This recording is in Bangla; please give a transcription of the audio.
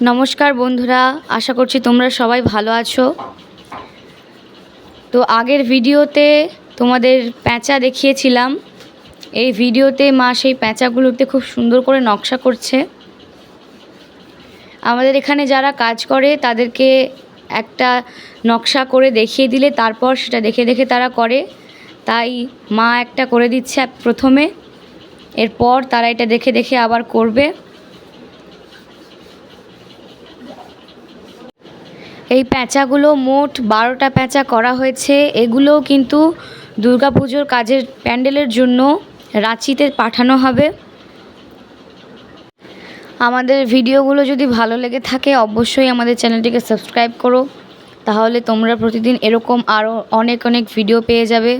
নমস্কার বন্ধুরা, আশা করছি তোমরা সবাই ভালো আছো। তো আগের ভিডিওতে তোমাদের প্যাঁচা দেখিয়েছিলাম। এই ভিডিওতে মা সেই প্যাঁচাগুলোতে খুব সুন্দর করে নকশা করছে। আমাদের এখানে যারা কাজ করে তাদেরকে একটা নকশা করে দেখিয়ে দিলে তারপর সেটা দেখে দেখে তারা করে, তাই মা একটা করে দিচ্ছে প্রথমে, এরপর তারা এটা দেখে দেখে আবার করবে। এই প্যাঁচাগুলো মোট 12টা প্যাঁচা করা হয়েছে। এগুলোও কিন্তু দুর্গাপুজোর কাজের প্যান্ডেলের জন্য রাঁচিতে পাঠানো হবে। আমাদের ভিডিওগুলো যদি ভালো লেগে থাকে অবশ্যই আমাদের চ্যানেলটিকে সাবস্ক্রাইব করো, তাহলে তোমরা প্রতিদিন এরকম আরও অনেক অনেক ভিডিও পেয়ে যাবে।